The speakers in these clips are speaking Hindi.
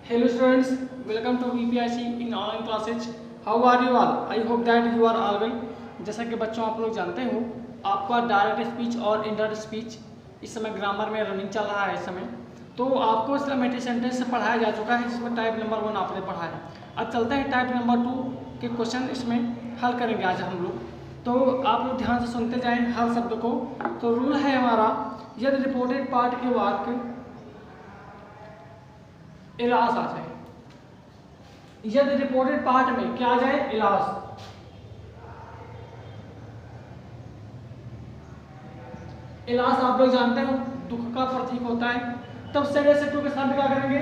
Hello students, welcome to VPIC in online classes. How are you all? I hope that you are all well. जैसा कि बच्चों आप लोग जानते हो, आपका डायरेक्ट स्पीच और इनडायरेक्ट स्पीच इस समय ग्रामर में रनिंग चल रहा है इस समय। तो आपको सिस्टमैटिक सेंटेंस से पढ़ाया जा चुका है, जिसमें टाइप नंबर 1 आपने पढ़ा है। अब चलते हैं टाइप नंबर 2 के क्वेश्चन इसमें हल करेंगे आज हम लोग। तो आप लोग ध्यान से सुनते जाएं हर शब्द को। तो रूल है हमारा, यदि रिपोर्टेड पार्ट के वाक्य इलास आ जाए, यदि रिपोर्टेड पार्ट में क्या आ जाए, इलास। इलास आप लोग जानते हो दुख का प्रतीक होता है। तब सेड से टू के साथ क्या करेंगे,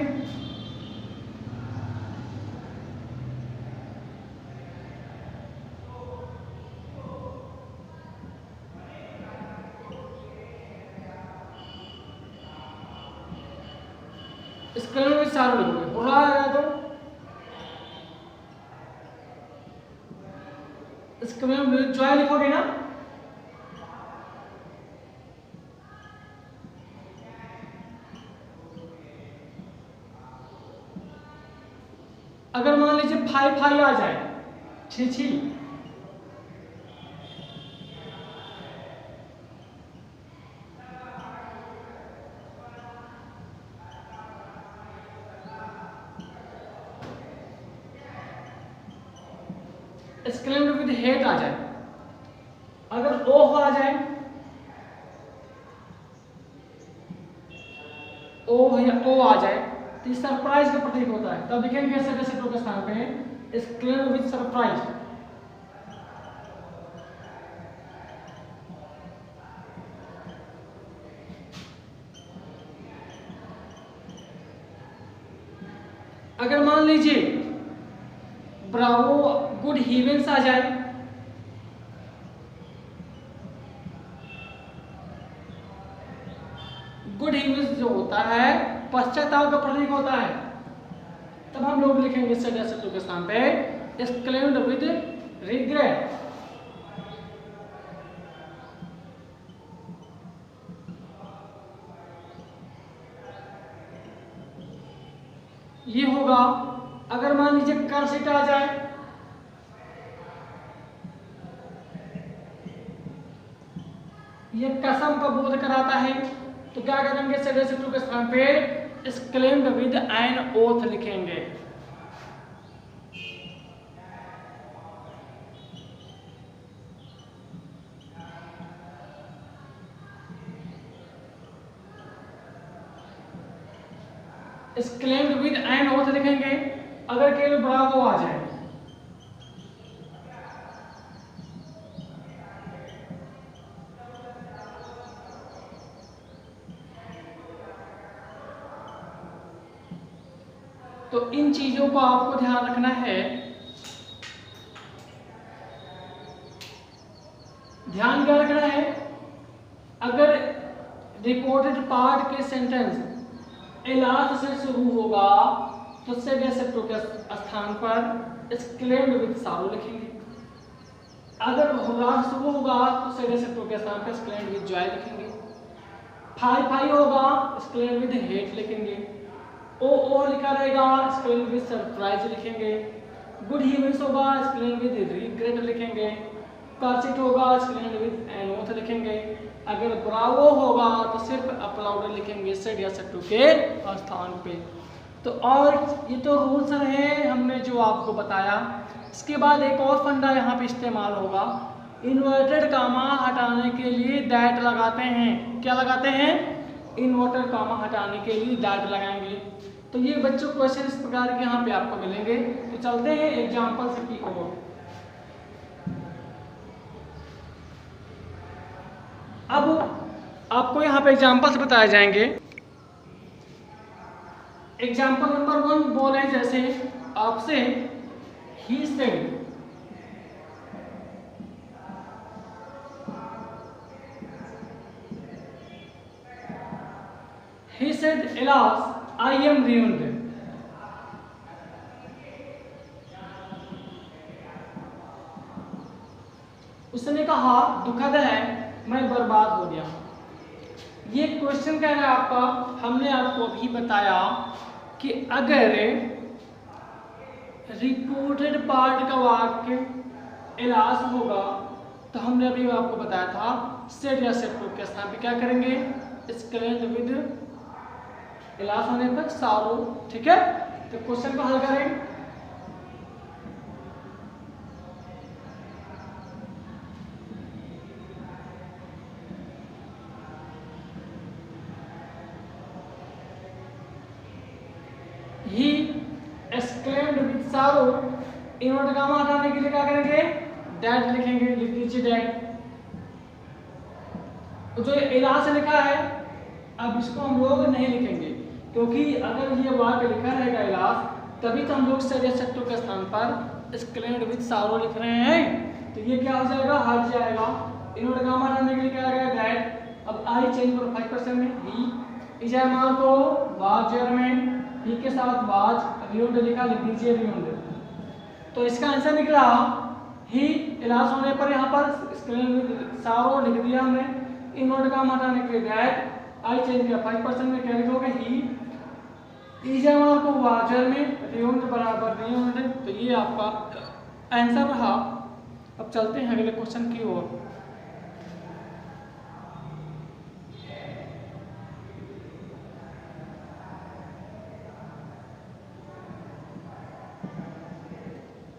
इसके लिए चारों लिखोगे। बुरा आएगा तो इसके में जॉय लिखोगे ना। अगर मान लीजिए फाई फाई आ जाए, छी छी, एक्सक्लेम्ड विद हेट आ जाए। अगर ओह आ जाए, ओह या ओ आ जाए, तो सरप्राइज का प्रतीक होता है। तब लिखेंगे ऐसे कैसे टू के स्थान पे एक्सक्लेम्ड विद सरप्राइज। अगर मान लीजिए ब्रावो गुड हीवेंस आ जाए, गुड हीवेंस जो होता है पश्चाताप का प्रतीक होता है, तब हम लोग लिखेंगे टू के स्थान पे एक्सक्लेम्ड विद रिग्रेट। ये होगा। अगर मान लीजिए कर्सिट आ जाए, ये कसम का बोध कराता है, तो क्या करेंगे, टू के स्थान पे एक्सक्लेम्ड विद एन ओथ लिखेंगे। एक्सक्लेम्ड विद एन ओथ लिखेंगे। अगर केवल ब्रावो आ जाए, तो इन चीजों को आपको ध्यान रखना है। ध्यान क्या रखना है, अगर रिपोर्टेड पार्ट के सेंटेंस इलास से शुरू होगा तो सेड टू के स्थान पर एक्सक्लेम्ड विद सारो लिखेंगे। अगर हुलास शुरू होगा तो सेड टू के स्थान पर एक्सक्लेम्ड विद जॉय लिखेंगे। फाई फाई होगा, एक्सक्लेम्ड विद हेट लिखेंगे। ओ लिखा रहेगा, एक्सक्लेम्ड विद सरप्राइज लिखेंगे। गुड हीवेंस होगा, एक्सक्लेम्ड विद रिग्रेट लिखेंगे। कर्सिट होगा, एक्सक्लेम्ड विद एन ओथ लिखेंगे। अगर ब्रावो होगा तो सिर्फ अपलाउड लिखेंगे सेड टू के स्थान पे। तो और ये तो रूल्स रहे हमने जो आपको बताया। इसके बाद एक और फंडा यहाँ पे इस्तेमाल होगा, इन्वर्टेड कामा हटाने के लिए दैट लगाते हैं। क्या लगाते हैं, इन्वर्टेड कामा हटाने के लिए दैट लगाएंगे। तो ये बच्चों क्वेश्चन इस प्रकार के यहाँ पे आपको मिलेंगे। तो चलते हैं एग्जाम्पल से की ओर। अब आपको यहाँ पे एग्जाम्पल्स बताए जाएंगे। एग्जाम्पल नंबर 1 बोले जैसे आपसे, he said, he said alas I am ruined। उसने कहा दुखद है मैं बर्बाद हो गया। ये क्वेश्चन कह रहा है आपका, हमने आपको अभी बताया कि अगर रिपोर्टेड पार्ट का वाक्य एलास होगा तो हमने अभी आपको बताया था सेड या सेड प्रूफ के स्थान पे क्या करेंगे, स्क्लेंड विद एलास होने पर सारो। ठीक है, तो क्वेश्चन को हल करें। ही exclaimed with sorrow, invert gamma हटाने के लिए क्या करेंगे, दैट लिखेंगे, लिख दीजिए दैट। तो जो एलास लिखा है अब इसको हम लोग नहीं लिखेंगे, क्योंकि अगर ये वाक्य लिखा रहेगा एलास तभी तो हम लोग सरिया शब्दों के स्थान पर exclaimed with sorrow लिख रहे हैं। तो ये क्या हो जाएगा, हट जाएगा। इन्वर्ट गामा हटाने के लिए क्या करेगा, दैट। अब आई चेंज करो 5% में, ही इज मान को वाज जर्मन, ही के साथ वाज रियोंड लिखा, लिख दीजिए रियोंड। तो इसका आंसर निकला ही इलाज होने पर यहाँ पर सारो लिख दिया हमने, इन्वर्ट का हटाने के लिए दैट, आई चेंज किया 5% में, क्या लिखोगे ही इजामा को वाजर में रियोंड बराबर रियोंड। तो ये आपका आंसर रहा। अब चलते हैं अगले क्वेश्चन की ओर।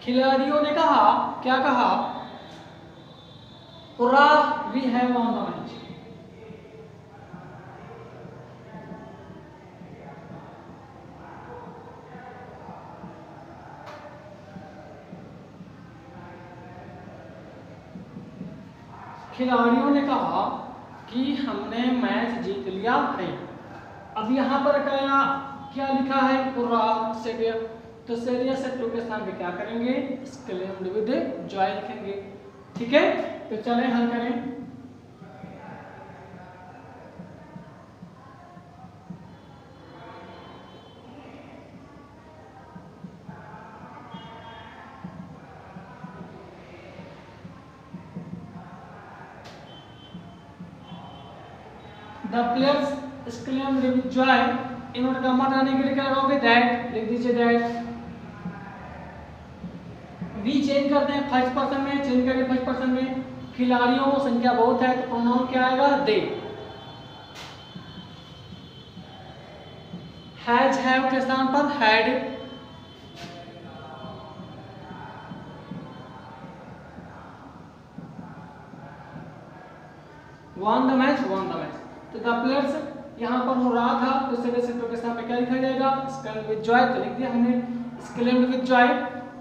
खिलाड़ियों ने कहा, क्या कहा, we have won the match. खिलाड़ियों ने कहा कि हमने मैच जीत लिया है। अब यहाँ पर क्या लिखा है, सेवियर, तो सेरिया से टू के स्थान पे क्या करेंगे, exclaimed with joy लिखेंगे। ठीक है, तो चलें हल करें। The players exclaimed with joy, invert gamma हटाने के लिए क्या लगाओगे, दैट, लिख दीजिए दैट। वी चेंज करते हैं 5% में, चेंज करें 5% में, खिलाड़ियों संख्या बहुत है तो प्रोनाउन क्या आएगा, दे। हैज हैव के स्थान पर had, von the match, von the match. तो द प्लेयर्स यहाँ पर हो रहा था तो सेवे से के स्थान पे क्या लिखा जाएगा, exclaimed with joy, तो लिख दिया हमने exclaimed with joy।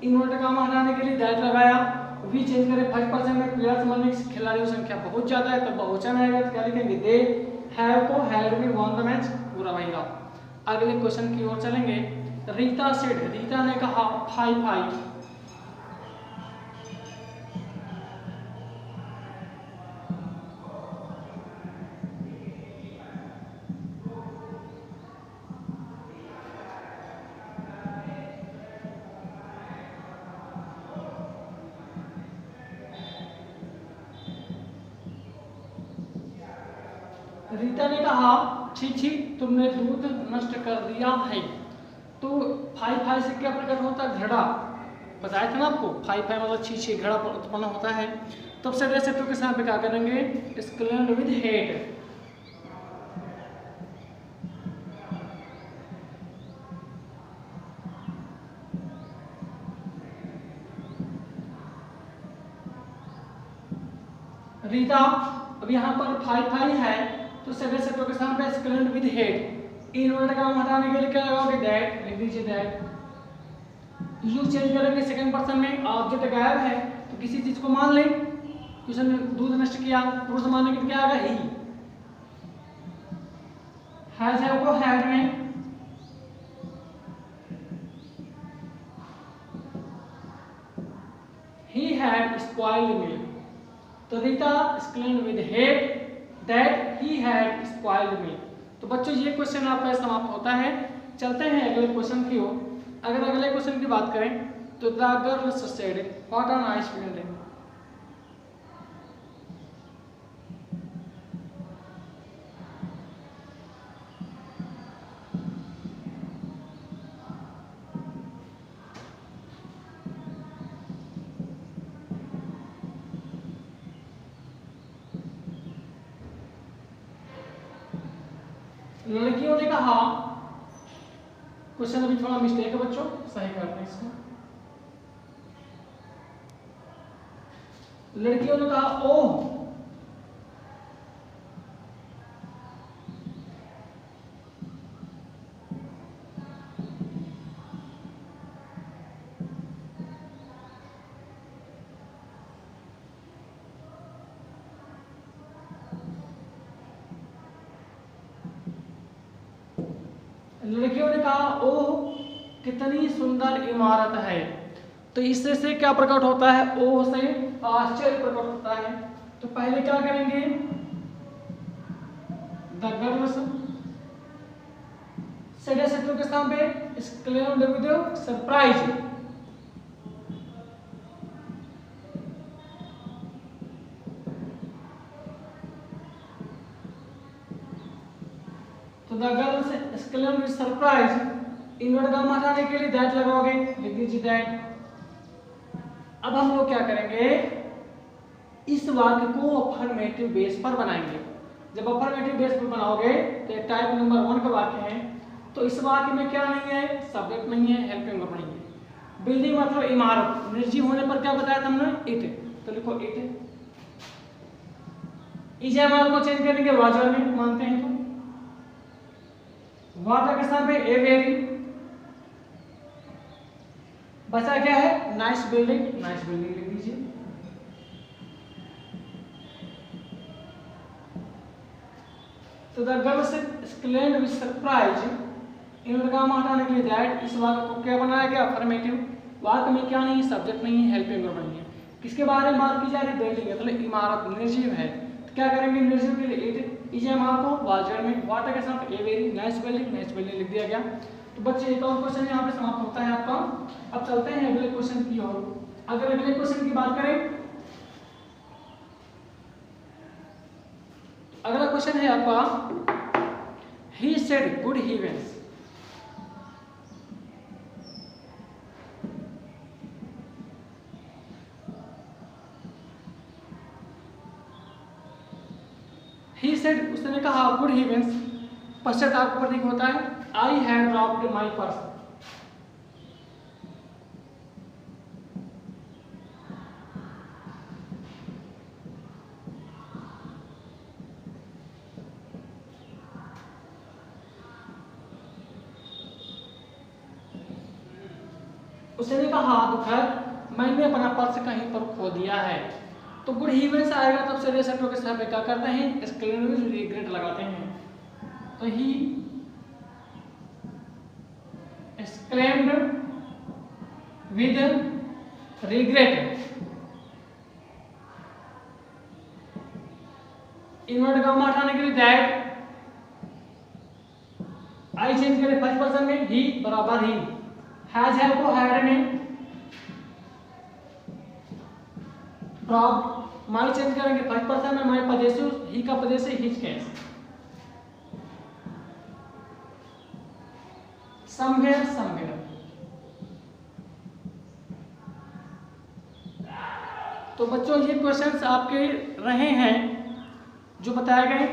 Invert gamma हटाने के लिए दैट लगाया, वी चेंज करें 5% में, प्लेयर्स माने खिलाड़ियों की संख्या बहुत ज्यादा है तो बहुवचन आएगा, तो क्या लिखेंगे, दे हैव को हैड में, वॉन द मैच पूरा वही रहा। अगले क्वेश्चन की ओर चलेंगे। रीता सेड, रीता ने कहा फाई फाई। रीता ने कहा छी छी तुमने दूध नष्ट कर दिया है। तो फाई फाई से क्या प्रकट होता है, घड़ा, बताया था ना आपको, फाई फाई मतलब छी छी, घड़ा उत्पन्न होता है। तब से वैसे तो के साथ पे क्या करेंगे, exclaimed with हेड। रीता, अब यहाँ पर फाई फाई है तो सभी शब्दों के स्थान पे exclaimed with हेड। इन्वर्ट का हटाने के लिए क्या लगाओगे, दैट, लिख दीजिए दैट। यू चेंज करेंगे सेकंड पर्सन में, ऑब्जेक्ट गायब है तो किसी चीज को मान लें, क्वेश्चन में दूध नष्ट किया, पुरुष मानने के क्या आएगा, ही। हैज हैव को हैड में, he had spoiled milk, तो Rita exclaimed with head that he had spoiled milk। तो बच्चों ये क्वेश्चन आपका समाप्त होता है। चलते हैं अगले क्वेश्चन की ओर। अगर अगले क्वेश्चन की बात करें तो the girl said what a nice building. लड़कियों ने कहा, क्वेश्चन अभी थोड़ा मिस्टेक है बच्चों, सही करते हैं इसको। लड़कियों ने कहा ओह, लड़कियों ने कहा ओह कितनी सुंदर इमारत है। तो इससे से क्या प्रकट होता है? ओह से आश्चर्य प्रकट होता है। तो पहले क्या करेंगे? द गर्ल्स सेड शत्रु के स्थान पे एक्सक्लेम्ड विद सरप्राइज। तो the girls exclaimed with surprise, invert gamma हटाने के लिए दैट लगाओगे, लिख दीजिए दैट। अब हम लोग क्या करेंगे? इस वाक्य को अफर्मेटिव बेस पर बनाएंगे। जब अफर्मेटिव बेस पर बनाओगे तो ये टाइप नंबर 1 का वाक्य है। तो इस वाक्य में क्या नहीं है? सब्जेक्ट नहीं है, हेल्पिंग वर्ब नहीं है। बिल्डिंग मतलब इमारत, निर्जीव होने पर क्या बताया था हमने? इट। तो लिखो इट। इस इमारत को चेंज करेंगे वाटर में, मानते हैं तो वाटर के स्थान पे ए वेरी। बचा क्या है? नाइस बिल्डिंग, नाइस बिल्डिंग लिख दीजिए। तो the girls exclaimed with surprise, invert gamma हटाने के लिए दैट। इस वाक्य को क्या बनाया गया? अफर्मेटिव। वाक्य में क्या नहीं है? सब्जेक्ट नहीं है, हेल्पिंग वर्ब नहीं है। किसके बारे में बात की जा रही है? बिल्डिंग, मतलब इमारत, निर्जीव है। तो क्या करेंगे? निर्जीव के लिए इट। इस इमारत को वाटर में, वाटर के साथ a very, nice building, nice building लिख दिया गया। तो बच्चे एक और क्वेश्चन यहाँ पे समाप्त होता है आपका। अब चलते हैं अगले क्वेश्चन की ओर। अगर अगले क्वेश्चन की बात करें, अगला क्वेश्चन है आपका, he said good heavens. He said, उसने कहा गुड हेवेंस, पश्चाताप का प्रतीक होता है। I have dropped my purse. उसने कहा दुखद, मैंने अपना पर्स कहीं पर खो दिया है। तो गुड हेवेंस आएगा तब से शब्दों के साथ क्या करते हैं? एक्सक्लेम्ड विद रिग्रेट लगाते हैं। तो he exclaimed with regret, invert gamma हटाने के लिए दैट, आई चेंज करें फर्स्ट पर्सन में, ही बराबर ही, हैज हैव को हैड में, प्रॉब माई चेंज करेंगे फर्स्ट पर्सन में, माई पजेसिव, ही का पजेसिव हिज कैस, समवेयर समवेयर। तो बच्चों ये क्वेश्चंस आपके रहे हैं जो बताए गए।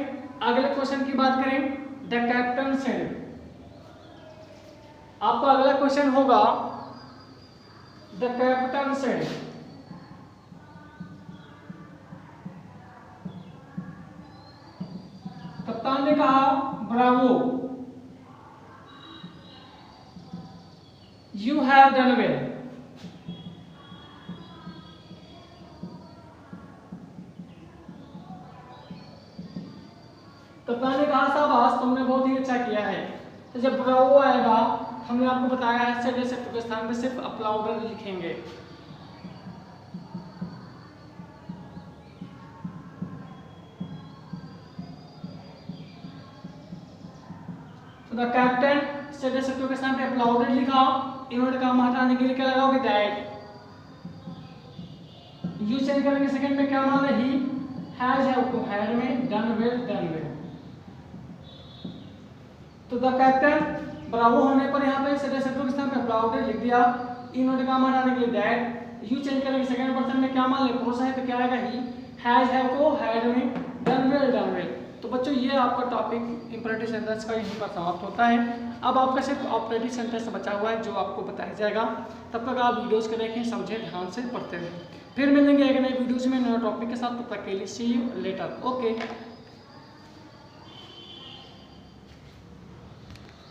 अगले क्वेश्चन की बात करें, द कैप्टन सेड। आपका अगला क्वेश्चन होगा द कैप्टन सेड। कप्तान ने कहा Bravo, you have done well. कप्तान ने कहा शाबाश, तुमने बहुत ही अच्छा किया है। तो जब ब्रावो आएगा, हमने आपको बताया है सेड शब्द के स्थान पे सिर्फ अप्लाउडर लिखेंगे। तो द कैप्टन सेड शब्द के स्थान पे अप्लाउडर लिखा, इन्वर्ट गामा हटाने के लिए क्या लगाओगे? दैट। यू चेंज करेंगे सेकंड में, क्या मान है? ही, हैज हैव को हैड में, डन वेल डन वेल। तो द कैप्टन ब्रावो होने पर यहाँ पे सेड शब्द के स्थान पे अप्लाउडर लिख दिया, इन्वर्ट गामा हटाने के लिए दैट। यू चेंज करेंगे सेकंड पर्सन में, क्या मान ले? पुरुष है तो क्या आएगा? ही, हैज हैव को हैड में, डन वेल डन वेल। तो बच्चों ये आपका टॉपिक इंपरेटिव सेंटेंस का यहीं पर समाप्त होता है। अब आपका सिर्फ ऑपरेटिव सेंटेंस बचा हुआ है जो आपको बताया जाएगा। तब तक आप वीडियोस को देखें, समझें, ध्यान से पढ़ते रहें। फिर मिलेंगे एक नए वीडियोस में नए टॉपिक के साथ। तब तक के लिए सी यू लेटर। ओके।